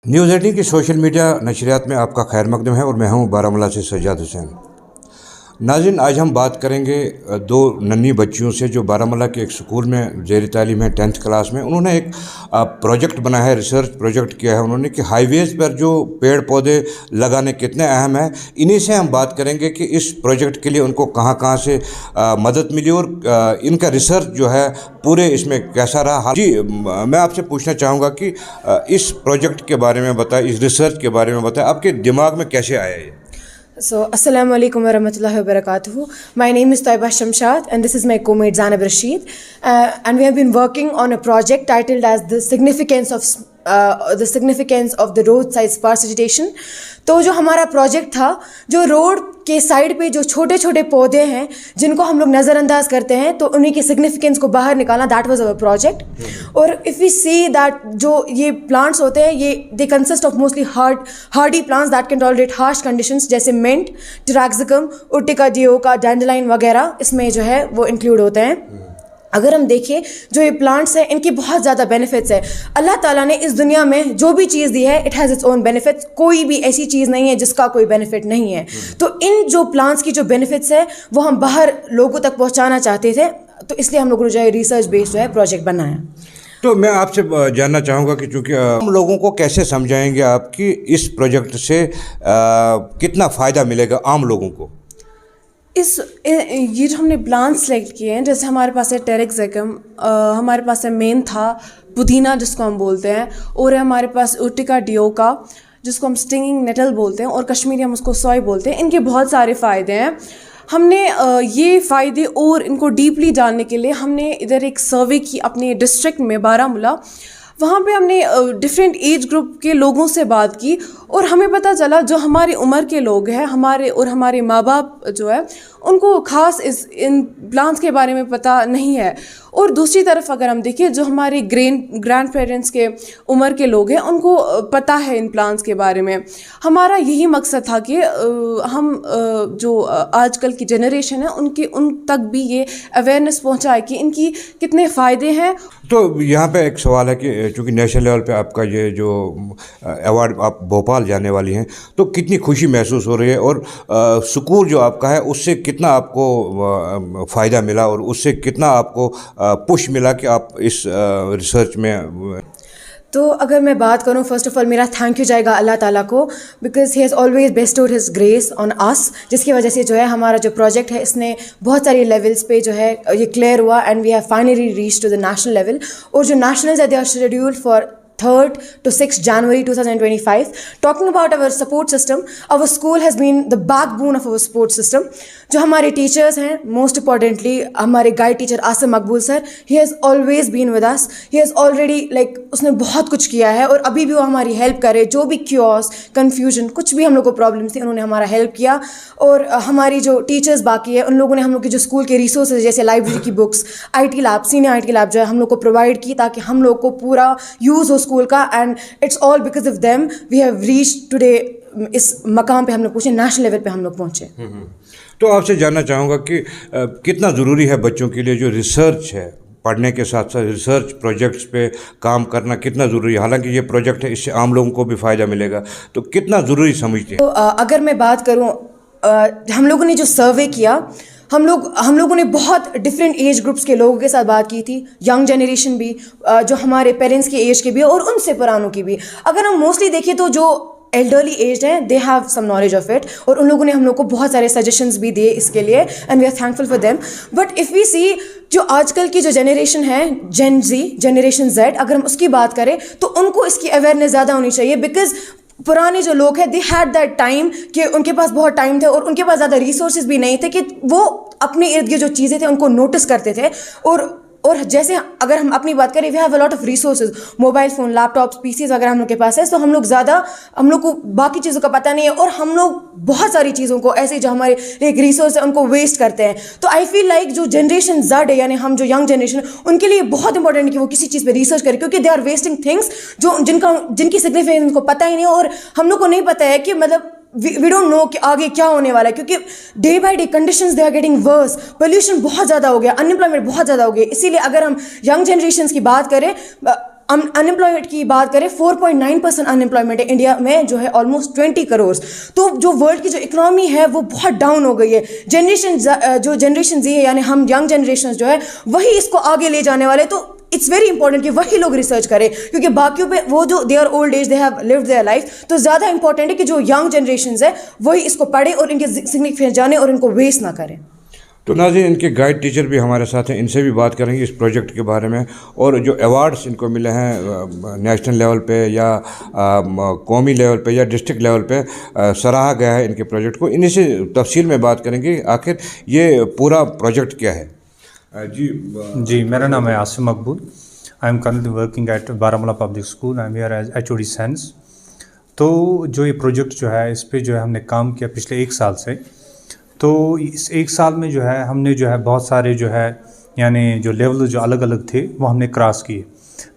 News 18 की social media नशरियात में आपका खैर मकदम है और मैं हूं बारामूला से सज्जाद हुसैन। नाज़रीन, आज हम बात करेंगे दो नन्ही बच्चियों से जो बारामूला के एक स्कूल में ज़ेर तालीम है 10th क्लास में। उन्होंने एक प्रोजेक्ट बनाया है, रिसर्च प्रोजेक्ट किया है उन्होंने कि हाईवेज़ पर जो पेड़ पौधे लगाने कितने अहम हैं। इन्हीं से हम बात करेंगे कि इस प्रोजेक्ट के लिए उनको कहाँ कहाँ से मदद मिली और इनका रिसर्च जो है पूरे इसमें कैसा रहा। जी, मैं आपसे पूछना चाहूँगा कि इस प्रोजेक्ट के बारे में बताएं, इस रिसर्च के बारे में बताएं, आपके दिमाग में कैसे आया ये? So, Assalamu alaikum wa rahmatullahi wa barakatuhu. My name is Taiba Shamshad and this is my co-mate Zanab Rashid. And we have been working on a project titled as the significance of the roadside sparse vegetation. तो जो हमारा project था, जो road के side पे जो छोटे छोटे पौधे हैं जिनको हम लोग नज़रअंदाज करते हैं, तो उन्हीं की सिग्निफिकेंस को बाहर निकालना, दैट वाज अवर प्रोजेक्ट. और इफ़ वी सी दैट जो ये प्लांट्स होते हैं, ये they consist of mostly Hardy plants that can tolerate harsh conditions, जैसे मिंट, टैराक्सिकम, उर्टिका डियोका, डैंडलाइन वगैरह इसमें जो है वो इंक्लूड होते हैं. अगर हम देखें जो ये प्लांट्स हैं, इनकी बहुत ज़्यादा बेनिफिट्स हैं. अल्लाह ताला ने इस दुनिया में जो भी चीज़ दी है, it has its own benefits. कोई भी ऐसी चीज़ नहीं है जिसका कोई बेनिफिट नहीं है. तो इन जो प्लांट्स की जो बेनिफिट्स है वो हम बाहर लोगों तक पहुंचाना चाहते थे, तो इसलिए हम लोगों ने जो है रिसर्च बेस्ड जो है प्रोजेक्ट बनाया. तो मैं आपसे जानना चाहूँगा कि चूँकि हम लोगों को कैसे समझाएंगे आप कि इस प्रोजेक्ट से कितना फ़ायदा मिलेगा आम लोगों को? ये जो हमने प्लांट सेलेक्ट किए हैं, जैसे हमारे पास है टेरेक्सिकम, हमारे पास है मेंथा, पुदीना जिसको हम बोलते हैं, और है हमारे पास उर्टिका डियोका जिसको हम स्टिंगिंग नेटल बोलते हैं, और कश्मीरी हम उसको सॉय बोलते हैं. इनके बहुत सारे फ़ायदे हैं. हमने ये फ़ायदे और इनको डीपली जानने के लिए हमने इधर एक सर्वे की अपने डिस्ट्रिक्ट में बारामूला. वहाँ पे हमने डिफरेंट एज ग्रुप के लोगों से बात की और हमें पता चला जो हमारी उम्र के लोग हैं, हमारे माँ बाप जो है, उनको ख़ास इन प्लांट्स के बारे में पता नहीं है. और दूसरी तरफ अगर हम देखें जो हमारे ग्रैंड पेरेंट्स के उम्र के लोग हैं, उनको पता है इन प्लांट्स के बारे में. हमारा यही मकसद था कि हम जो आजकल की जनरेशन है उन तक भी ये अवेयरनेस पहुंचाए कि इनकी कितने फ़ायदे हैं. तो यहाँ पे एक सवाल है कि चूँकि नेशनल लेवल पे आपका ये जो अवार्ड, आप भोपाल जाने वाली हैं, तो कितनी खुशी महसूस हो रही है और स्कूल जो आपका है उससे कितना आपको फ़ायदा मिला और उससे कितना आपको पुश मिला कि आप इस रिसर्च में? तो अगर मैं बात करूं, फर्स्ट ऑफ ऑल मेरा थैंक यू जाएगा अल्लाह ताला को, because he has always bestowed his grace on us, जिसकी वजह से जो है हमारा जो प्रोजेक्ट है इसने बहुत सारी लेवल्स पे जो है ये क्लियर हुआ and we have finally reach to the national level. और जो नेशनल्स है they are scheduled for 3rd to 6th January 2025. Talking about our support system, our school has been the backbone of our support system. जो हमारे teachers हैं, most importantly हमारे guide teacher Asim Maqbool sir, he has always been with us. He has already उसने बहुत कुछ किया है और अभी भी वो हमारी हेल्प करे. जो भी क्योस, कन्फ्यूजन, कुछ भी हम लोग को प्रॉब्लम्स थी, उन्होंने हमारा हेल्प किया. और हमारी जो टीचर्स बाकी है, उन लोगों ने हम लोग के जो स्कूल के रिसोर्सेज जैसे लाइब्रेरी की books, IT lab, senior IT lab जो है हम लोग को प्रोवाइड की, ताकि हम लोग को पूरा यूज़ हो स्कूल का. And it's all because of them we have reached today. इस मकाम पे हम लोग पहुँचे, नेशनल लेवल पे हम लोग पहुँचे. तो आपसे जानना चाहूँगा कि कितना ज़रूरी है बच्चों के लिए जो रिसर्च है, पढ़ने के साथ साथ रिसर्च प्रोजेक्ट्स पे काम करना कितना ज़रूरी है? हालांकि ये प्रोजेक्ट है, इससे आम लोगों को भी फ़ायदा मिलेगा, तो कितना ज़रूरी समझते हैं? तो अगर मैं बात करूँ, हम लोगों ने जो सर्वे किया, हम लोगों ने बहुत डिफरेंट एज ग्रुप्स के लोगों के साथ बात की थी. यंग जनरेशन भी, जो हमारे पेरेंट्स के एज के भी और उनसे पुरानों की भी. अगर हम मोस्टली देखें तो जो एल्डरली एज हैं, they have some knowledge of it, और उन लोगों ने हम लोग को बहुत सारे सजेशंस भी दिए इसके लिए, and we are thankful for them. But if we see जो आजकल की जो जनरेशन है, जनरेशन Z, अगर हम उसकी बात करें तो उनको इसकी अवेयरनेस ज़्यादा होनी चाहिए. बिकॉज पुराने जो लोग हैं, दे हैड दैट टाइम कि उनके पास बहुत टाइम थे और उनके पास ज़्यादा रिसोर्सेज भी नहीं थे कि वो अपने इर्द गिर्द जो चीज़ें थे उनको नोटिस करते थे. और जैसे अगर हम अपनी बात करें, we have a lot of resources, mobile phone, laptops, PCs अगर हम लोग के पास है, तो हम लोग को बाकी चीज़ों का पता नहीं है और हम लोग बहुत सारी चीज़ों को ऐसे जो हमारे एक रिसोर्स है उनको वेस्ट करते हैं. तो आई फील लाइक जो जनरेशन Z है, यानी हम जो यंग जनरेशन, उनके लिए बहुत इंपॉर्टेंट है कि वो किसी चीज़ पे रिसर्च करें, क्योंकि दे आर वेस्टिंग थिंग्स जिनकी सिग्निफिकेंस उनको पता ही नहीं, और हम लोग को नहीं पता है कि मतलब वी डोंट नो कि आगे क्या होने वाला है, क्योंकि day by day conditions they are getting worse. Pollution बहुत ज़्यादा हो गया, अनएम्प्लॉयमेंट बहुत ज़्यादा हो गया. इसीलिए अगर हम यंग जनरेशन की बात करें, انمپلائمنٹ کی بات کریں 4.9% انمپلائمنٹ ہے انڈیا میں جو ہے آلموسٹ 20 کروڑ. تو جو ورلڈ کی جو اکنامی ہے وہ بہت ڈاؤن ہو گئی ہے. جنریشن زی ہے یعنی ہم ینگ جنریشن جو ہے وہی اس کو آگے لے جانے والے. تو اٹس ویری امپورٹنٹ کہ وہی لوگ ریسرچ کریں, کیونکہ باقیوں پہ وہ جو they are old age they have lived their life, تو زیادہ امپورٹنٹ ہے کہ جو ینگ جنریشنز ہے وہی اس کو پڑھیں اور ان کے سگنیفیکینس جانیں اور ان کو ویسٹ نہ کریں. تو ناظرین ان کے گائیڈ ٹیچر بھی ہمارے ساتھ ہیں, ان سے بھی بات کریں گے اس پروجیکٹ کے بارے میں, اور جو ایوارڈس ان کو ملے ہیں نیشنل لیول پہ یا قومی لیول پہ یا ڈسٹرکٹ لیول پہ سراہا گیا ہے ان کے پروجیکٹ کو, انہیں سے تفصیل میں بات کریں گے آخر یہ پورا پروجیکٹ کیا ہے. جی میرا نام ہے Asim Maqbool. I am currently working at Baramulla public school. I am here as HOD science. تو جو یہ پروجیکٹ جو ہے اس پہ جو ہے ہم نے کام کیا پچھلے 1 سال سے. تو اس 1 سال میں جو ہے ہم نے جو ہے بہت سارے جو ہے یعنی جو لیول جو الگ الگ تھے وہ ہم نے کراس کیے.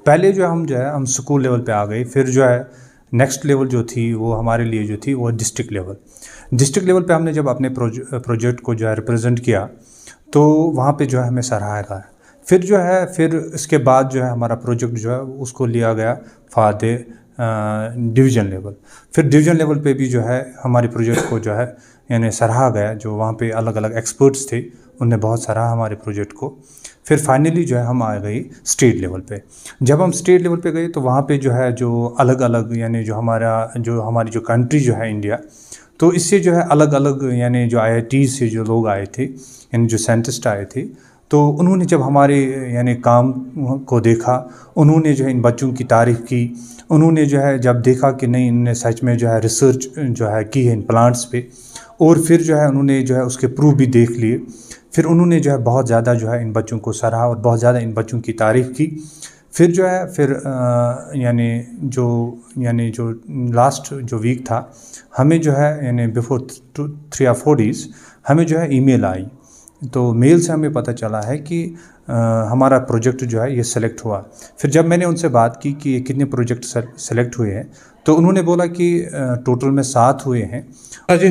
پہلے جو ہم اسکول لیول پہ آ گئے, پھر جو ہے نیکسٹ لیول جو تھی وہ ہمارے لیے جو تھی وہ ڈسٹرکٹ لیول. ڈسٹرکٹ لیول پہ ہم نے جب اپنے پروجیکٹ کو جو ہے ریپرزینٹ کیا تو وہاں پہ جو ہے ہمیں سراہا گیا. پھر اس کے بعد جو ہے ہمارا پروجیکٹ جو ہے اس کو لیا گیا فار دی ڈویژن لیول. پھر ڈویژن لیول پہ بھی جو ہے ہمارے پروجیکٹ کو جو ہے یعنی سراہا گیا. جو وہاں پہ الگ الگ ایکسپرٹس تھے ان نے بہت سراہا ہمارے پروجیکٹ کو. پھر فائنلی جو ہے ہم آ گئی اسٹیٹ لیول پہ. جب ہم اسٹیٹ لیول پہ گئے تو وہاں پہ جو ہے جو الگ الگ یعنی جو ہماری جو کنٹری جو ہے انڈیا, تو اس سے جو ہے الگ الگ یعنی جو IITs سے جو لوگ آئے تھے یعنی جو سائنٹسٹ آئے تھے, تو انہوں نے جب ہمارے یعنی کام کو دیکھا, انہوں نے جو ہے ان بچوں کی تعریف کی. انہوں نے جو ہے جب دیکھا کہ نہیں انہوں نے سچ میں جو ہے ریسرچ جو ہے کی ہے ان پلانٹس پہ, اور پھر جو ہے انہوں نے جو ہے اس کے پروف بھی دیکھ لیے. پھر انہوں نے جو ہے بہت زیادہ جو ہے ان بچوں کو سراہا اور بہت زیادہ ان بچوں کی تعریف کی. پھر جو ہے یعنی جو لاسٹ جو ویک تھا ہمیں جو ہے یعنی بیفور 3 or 4 days ہمیں جو ہے ای میل آئی. تو میل سے ہمیں پتہ چلا ہے کہ ہمارا پروجیکٹ جو ہے یہ سلیکٹ ہوا. پھر جب میں نے ان سے بات کی کہ یہ کتنے پروجیکٹ سلیکٹ ہوئے ہیں, تو انہوں نے بولا کہ ٹوٹل میں 7 ہوئے ہیں.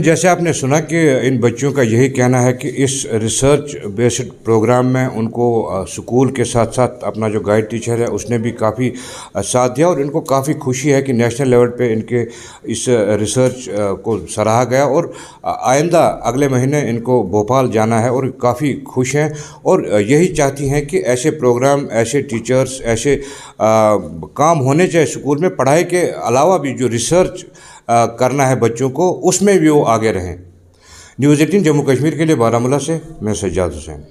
جیسے آپ نے سنا کہ ان بچوں کا یہی کہنا ہے کہ اس ریسرچ بیسڈ پروگرام میں ان کو سکول کے ساتھ ساتھ اپنا جو گائیڈ ٹیچر ہے اس نے بھی کافی ساتھ دیا, اور ان کو کافی خوشی ہے کہ نیشنل لیول پہ ان کے اس ریسرچ کو سراہا گیا, اور آئندہ اگلے مہینے ان کو بھوپال جانا ہے, اور کافی خوش ہیں اور یہی چاہتی ہیں کہ ایسے پروگرام, ایسے ٹیچرز, ایسے کام ہونے چاہیے اسکول میں. پڑھائی کے علاوہ بھی جو ریسرچ کرنا ہے بچوں کو اس میں بھی وہ آگے رہیں. نیوز 18 جموں کشمیر کے لیے بارامولہ سے میں سجاد حسین.